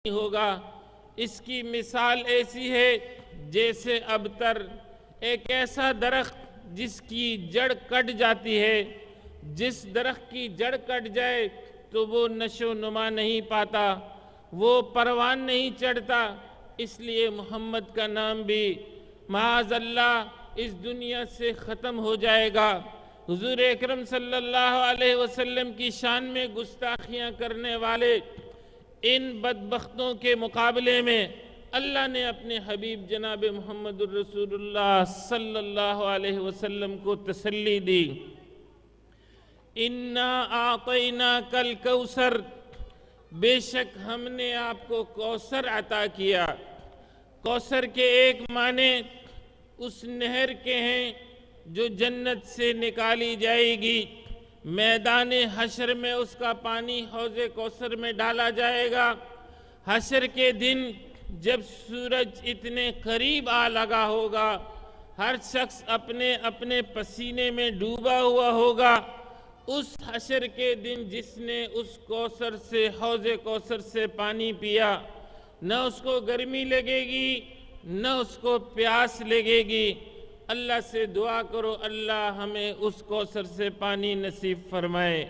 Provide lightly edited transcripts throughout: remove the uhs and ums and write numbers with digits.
ہوگا۔ اس کی مثال ایسی ہے جیسے ابتر، ایک ایسا درخت جس کی جڑ کٹ جاتی ہے۔ جس درخت کی جڑ کٹ جائے تو وہ نشو نما نہیں پاتا، وہ پروان نہیں چڑھتا۔ اس لیے محمد کا نام بھی معاذ اللہ اس دنیا سے ختم ہو جائے گا۔ حضور اکرم صلی اللہ علیہ وسلم کی شان میں گستاخیاں کرنے والے ان بدبختوں کے مقابلے میں اللہ نے اپنے حبیب جناب محمد الرسول اللہ صلی اللہ علیہ وسلم کو تسلی دی۔ اِنَّا أَعْطَيْنَاكَ الْكَوْثَرَ، بے شک ہم نے آپ کو کوثر عطا کیا۔ کوثر کے ایک معنی اس نہر کے ہیں جو جنت سے نکالی جائے گی، میدان حشر میں اس کا پانی حوض کوثر میں ڈالا جائے گا۔ حشر کے دن جب سورج اتنے قریب آ لگا ہوگا، ہر شخص اپنے اپنے پسینے میں ڈوبا ہوا ہوگا، اس حشر کے دن جس نے اس کوثر سے حوض کوثر سے پانی پیا، نہ اس کو گرمی لگے گی نہ اس کو پیاس لگے گی۔ اللہ سے دعا کرو اللہ ہمیں اس کوثر سے پانی نصیب فرمائے۔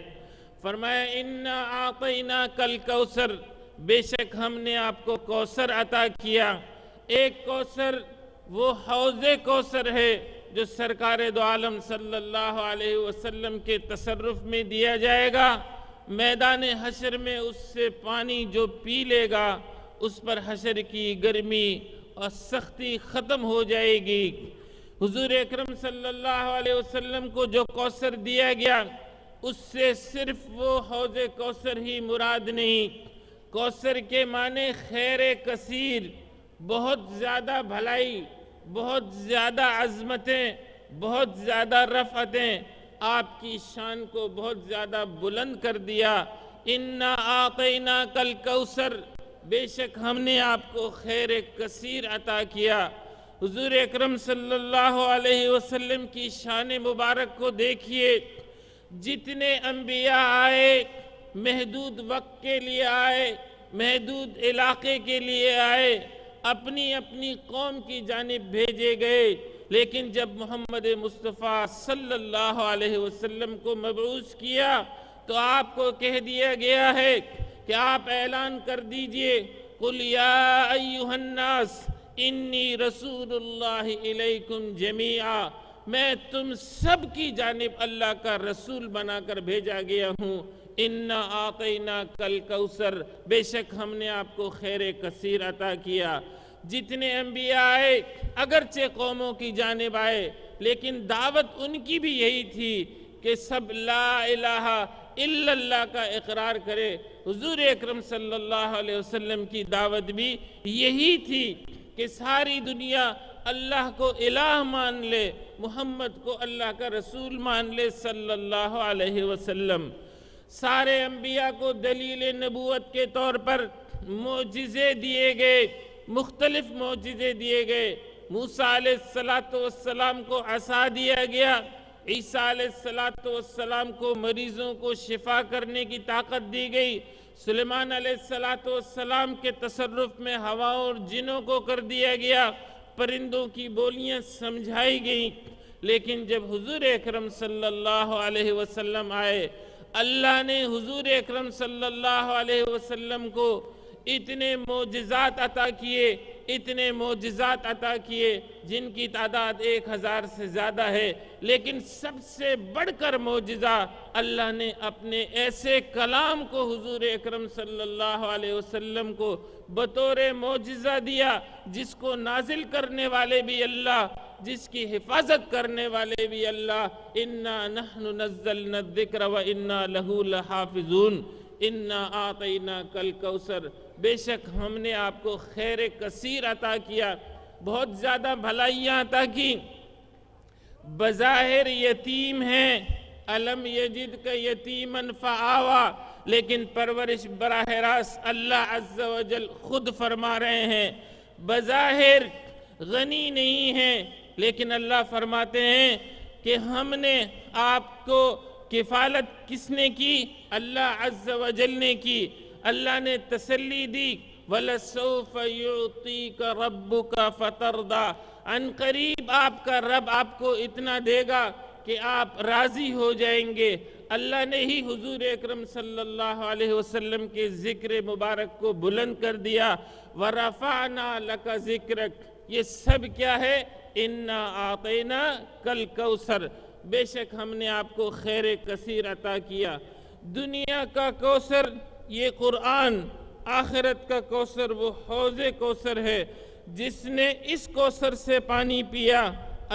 فرمایا اِنَّا أَعْطَيْنَاكَ الْكَوْثَرَ، بے شک ہم نے آپ کو کوثر عطا کیا۔ ایک کوثر وہ حوض کوثر ہے جو سرکار دو عالم صلی اللہ علیہ وسلم کے تصرف میں دیا جائے گا۔ میدان حشر میں اس سے پانی جو پی لے گا اس پر حشر کی گرمی اور سختی ختم ہو جائے گی۔ حضور اکرم صلی اللہ علیہ وسلم کو جو کوثر دیا گیا اس سے صرف وہ حوض کوثر ہی مراد نہیں۔ کوثر کے معنی خیر کثیر، بہت زیادہ بھلائی، بہت زیادہ عظمتیں، بہت زیادہ رفعتیں، آپ کی شان کو بہت زیادہ بلند کر دیا۔ اِنَّا أَعْطَيْنَاكَ الْكَوْثَرَ، بے شک ہم نے آپ کو خیر کثیر عطا کیا۔ حضور اکرم صلی اللہ علیہ وسلم کی شان مبارک کو دیکھیے، جتنے انبیاء آئے محدود وقت کے لیے آئے، محدود علاقے کے لیے آئے، اپنی اپنی قوم کی جانب بھیجے گئے، لیکن جب محمد مصطفیٰ صلی اللہ علیہ وسلم کو مبعوث کیا تو آپ کو کہہ دیا گیا ہے کہ آپ اعلان کر دیجئے قُلْ يَا أَيُّهَا النَّاسِ انی رسول اللہ علیکم جمیعا، میں تم سب کی جانب اللہ کا رسول بنا کر بھیجا گیا ہوں۔ اِنَّا أَعْطَيْنَاكَ الْكَوْثَرَ، بے شک ہم نے آپ کو خیر کثیر عطا کیا۔ جتنے انبیاء آئے اگرچہ قوموں کی جانب آئے لیکن دعوت ان کی بھی یہی تھی کہ سب لا الہ الا اللہ کا اقرار کرے۔ حضور اکرم صلی اللہ علیہ وسلم کی دعوت بھی یہی تھی کہ ساری دنیا اللہ کو الہ مان لے، محمد کو اللہ کا رسول مان لے صلی اللہ علیہ وسلم۔ سارے انبیاء کو دلیل نبوت کے طور پر معجزے دیے گئے، مختلف معجزے دیے گئے۔ موسیٰ علیہ السلام کو عصا دیا گیا، عیسیٰ علیہ السلام کو مریضوں کو شفا کرنے کی طاقت دی گئی، سلیمان علیہ السلام کے تصرف میں ہواؤں اور جنوں کو کر دیا گیا، پرندوں کی بولیاں سمجھائی گئیں۔ لیکن جب حضور اکرم صلی اللہ علیہ وسلم آئے، اللہ نے حضور اکرم صلی اللہ علیہ وسلم کو اتنے معجزات عطا کیے، اتنے معجزات عطا کیے جن کی تعداد 1000 سے زیادہ ہے، لیکن سب سے بڑھ کر معجزہ اللہ نے اپنے ایسے کلام کو حضور اکرم صلی اللہ علیہ وسلم کو بطور معجزہ دیا جس کو نازل کرنے والے بھی اللہ، جس کی حفاظت کرنے والے بھی اللہ۔ اِنَّا نَحْنُ نَزَّلْنَا الذِّكْرَ وَإِنَّا لَهُ لَحَافِظُونَ اِنَّا أَعْطَيْنَاكَ الْكَوْثَرَ، بے شک ہم نے آپ کو خیر کثیر عطا کیا، بہت زیادہ بھلائیاں عطا کی۔ بظاہر یتیم ہیں، أَلَمْ يَجِدْكَ يَتِيمًا فَآوَى، لیکن پرورش براہ راست اللہ عز و جل خود فرما رہے ہیں۔ بظاہر غنی نہیں ہیں لیکن اللہ فرماتے ہیں کہ ہم نے آپ کو کفالت کس نے کی؟ اللہ عز و جل نے کی۔ اللہ نے تسلی دی وَلَسَوْفَ يُعْطِيكَ رَبُّكَ فَتَرْضَى، ان قریب آپ کا رب آپ کو اتنا دے گا کہ آپ راضی ہو جائیں گے۔ اللہ نے ہی حضور اکرم صلی اللہ علیہ وسلم کے ذکر مبارک کو بلند کر دیا۔ وَرَفَعْنَا لَكَ ذِكْرَكَ، یہ سب کیا ہے؟ اِنَّا أَعْطَيْنَاكَ الْكَوْثَرَ، بے شک ہم نے آپ کو خیر کثیر عطا کیا۔ دنیا کا کوثر یہ قرآن، آخرت کا کوثر وہ حوض کوثر ہے۔ جس نے اس کوثر سے پانی پیا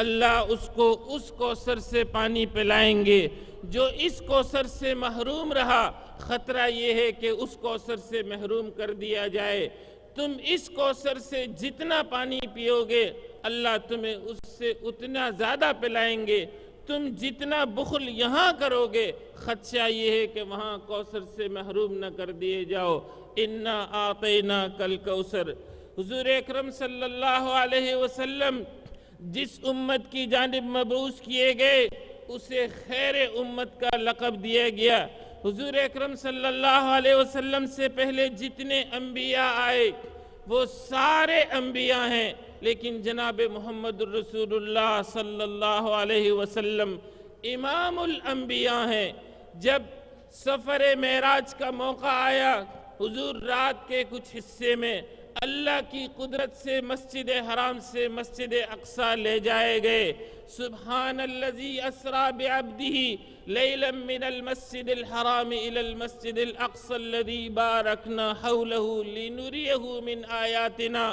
اللہ اس کو اس کوثر سے پانی پلائیں گے۔ جو اس کوثر سے محروم رہا خطرہ یہ ہے کہ اس کوثر سے محروم کر دیا جائے۔ تم اس کوثر سے جتنا پانی پیو گے اللہ تمہیں اس سے اتنا زیادہ پلائیں گے۔ تم جتنا بخل یہاں کرو گے خدشہ یہ ہے کہ وہاں کوثر سے محروم نہ کر دیے جاؤ۔ اِنَّا أَعْطَيْنَاكَ الْكَوْثَرَ، حضور اکرم صلی اللہ علیہ وسلم جس امت کی جانب مبعوث کیے گئے اسے خیر امت کا لقب دیا گیا۔ حضور اکرم صلی اللہ علیہ وسلم سے پہلے جتنے انبیاء آئے وہ سارے انبیاء ہیں، لیکن جناب محمد الرسول اللہ صلی اللہ علیہ وسلم امام الانبیاء ہیں۔ جب سفر معراج کا موقع آیا حضور رات کے کچھ حصے میں اللہ کی قدرت سے مسجد حرام سے مسجد اقصی لے جائے گئے۔ سبحان الذی اسری بعبدہ لیلا من المسجد الحرام الى المسجد الاقصی الذی بارکنا حولہ لنریہ من آیاتنا۔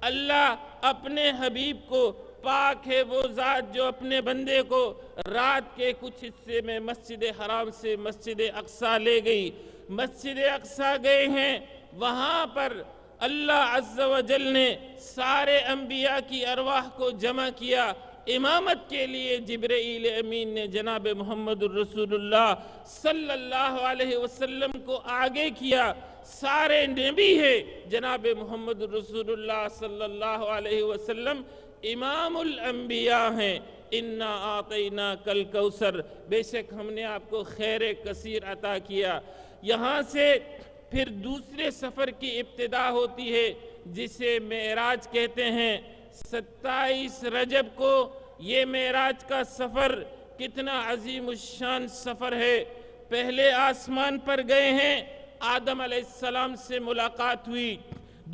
اللہ اپنے حبیب کو، پاک ہے وہ ذات جو اپنے بندے کو رات کے کچھ حصے میں مسجد حرام سے مسجد اقصی لے گئی۔ مسجد اقصی گئے ہیں، وہاں پر اللہ عز و جل نے سارے انبیاء کی ارواح کو جمع کیا۔ امامت کے لیے جبرائیل امین نے جناب محمد الرسول اللہ صلی اللہ علیہ وسلم کو آگے کیا۔ سارے نبی ہیں، جناب محمد الرسول اللہ صلی اللہ علیہ وسلم امام الانبیاء ہیں۔ اِنَّا أَعْطَيْنَاكَ الْكَوْثَرَ، بے شک ہم نے آپ کو خیر کثیر عطا کیا۔ یہاں سے پھر دوسرے سفر کی ابتدا ہوتی ہے جسے معراج کہتے ہیں۔ 27 رجب کو یہ معراج کا سفر کتنا عظیم الشان سفر ہے۔ پہلے آسمان پر گئے ہیں، آدم علیہ السلام سے ملاقات ہوئی۔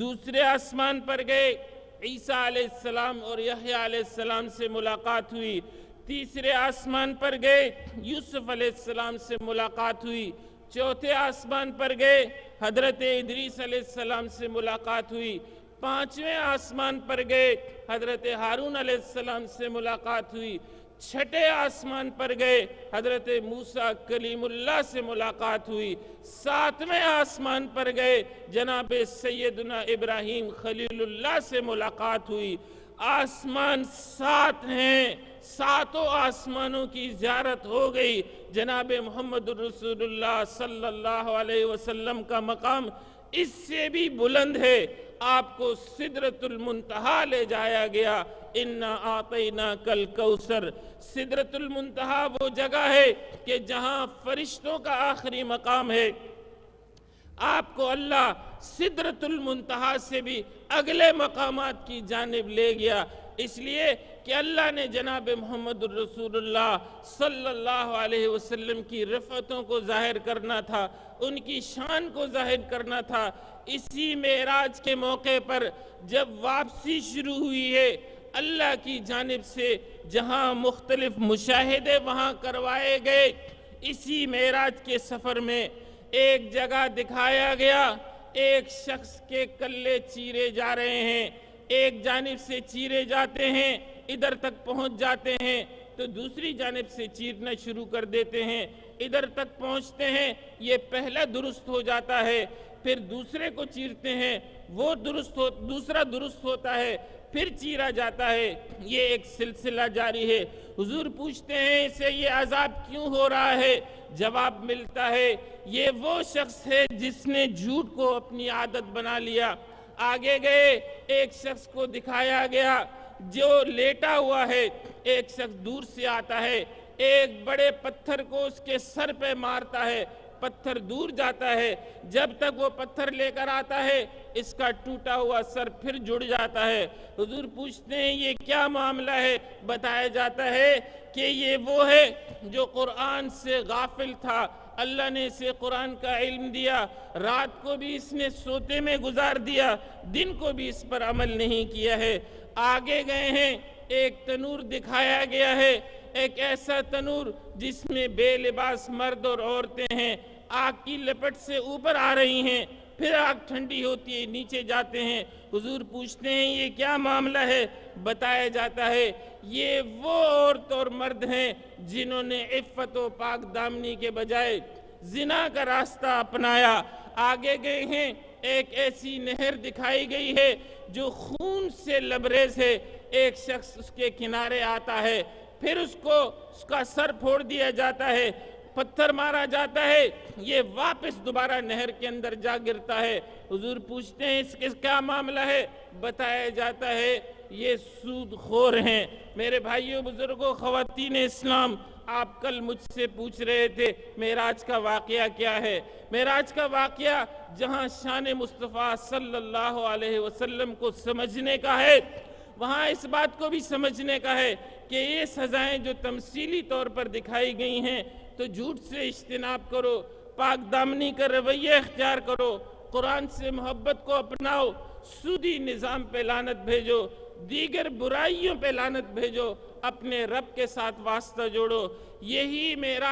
دوسرے آسمان پر گئے، عیسیٰ علیہ السلام اور یحییٰ علیہ السلام سے ملاقات ہوئی۔ تیسرے آسمان پر گئے، یوسف علیہ السلام سے ملاقات ہوئی۔ چوتھے آسمان پر گئے، حضرت ادریس علیہ السلام سے ملاقات ہوئی۔ پانچویں آسمان پر گئے، حضرت ہارون علیہ السلام سے ملاقات ہوئی۔ چھٹے آسمان پر گئے، حضرت موسیٰ کلیم اللہ سے ملاقات ہوئی۔ ساتویں آسمان پر گئے، جناب سیدنا ابراہیم خلیل اللہ سے ملاقات ہوئی۔ آسمان 7 ہیں، ساتوں آسمانوں کی زیارت ہو گئی۔ جناب محمد الرسول اللہ صلی اللہ علیہ وسلم کا مقام اس سے بھی بلند ہے۔ آپ کو سدرۃ المنتہا لے جایا گیا۔ اِنَّا أَعْطَيْنَاكَ الْكَوْثَرَ، سدرۃ المنتہا وہ جگہ ہے کہ جہاں فرشتوں کا آخری مقام ہے۔ آپ کو اللہ سدرۃ المنتہا سے بھی اگلے مقامات کی جانب لے گیا، اس لیے کہ اللہ نے جناب محمد الرسول اللہ صلی اللہ علیہ وسلم کی رفعتوں کو ظاہر کرنا تھا، ان کی شان کو ظاہر کرنا تھا۔ اسی معراج کے موقع پر جب واپسی شروع ہوئی ہے اللہ کی جانب سے، جہاں مختلف مشاہدے وہاں کروائے گئے، اسی معراج کے سفر میں ایک جگہ دکھایا گیا، ایک شخص کے کلے چیرے جا رہے ہیں۔ ایک جانب سے چیرے جاتے ہیں، ادھر تک پہنچ جاتے ہیں تو دوسری جانب سے چیرنا شروع کر دیتے ہیں، ادھر تک پہنچتے ہیں، یہ پہلا درست ہو جاتا ہے، پھر دوسرے کو چیرتے ہیں، وہ دوسرا درست ہوتا ہے، پھر چیرا جاتا ہے، یہ ایک سلسلہ جاری ہے۔ حضور پوچھتے ہیں اسے یہ عذاب کیوں ہو رہا ہے؟ جواب ملتا ہے یہ وہ شخص ہے جس نے جھوٹ کو اپنی عادت بنا لیا۔ آگے گئے، ایک شخص کو دکھایا گیا جو لیٹا ہوا ہے، ایک شخص دور سے آتا ہے، ایک بڑے پتھر کو اس کے سر پہ مارتا ہے، پتھر دور جاتا ہے، جب تک وہ پتھر لے کر آتا ہے اس کا ٹوٹا ہوا سر پھر جڑ جاتا ہے۔ حضور پوچھتے ہیں یہ کیا معاملہ ہے؟ بتایا جاتا ہے کہ یہ وہ ہے جو قرآن سے غافل تھا، اللہ نے اسے قرآن کا علم دیا، رات کو بھی اس نے سوتے میں گزار دیا، دن کو بھی اس پر عمل نہیں کیا ہے۔ آگے گئے ہیں، ایک تنور دکھایا گیا ہے، ایک ایسا تنور جس میں بے لباس مرد اور عورتیں ہیں، آگ کی لپٹ سے اوپر آ رہی ہیں، پھر آگ ٹھنڈی ہوتی ہے، نیچے جاتے ہیں۔ حضور پوچھتے ہیں یہ کیا معاملہ ہے؟ بتایا جاتا ہے یہ وہ عورت اور مرد ہیں جنہوں نے عفت و پاک دامنی کے بجائے زنا کا راستہ اپنایا۔ آگے گئے ہیں، ایک ایسی نہر دکھائی گئی ہے جو خون سے لبریز ہے، ایک شخص اس کے کنارے آتا ہے، پھر اس کا سر پھوڑ دیا جاتا ہے، پتھر مارا جاتا ہے، یہ واپس دوبارہ نہر کے اندر جا گرتا ہے۔ حضور پوچھتے ہیں اس کے کیا معاملہ ہے؟ بتایا جاتا ہے یہ سود خور ہیں۔ میرے بھائیوں، بزرگوں، خواتین اسلام، آپ کل مجھ سے پوچھ رہے تھے معراج کا واقعہ کیا ہے؟ معراج کا واقعہ جہاں شان مصطفیٰ صلی اللہ علیہ وسلم کو سمجھنے کا ہے، وہاں اس بات کو بھی سمجھنے کا ہے کہ یہ سزائیں جو تمثیلی طور پر دکھائی گئی ہیں، تو جھوٹ سے اجتناب کرو، پاک دامنی کا رویہ اختیار کرو، قرآن سے محبت کو اپناؤ، سودی نظام پہ لعنت بھیجو، دیگر برائیوں پہ لعنت بھیجو، اپنے رب کے ساتھ واسطہ جوڑو۔ یہی معراج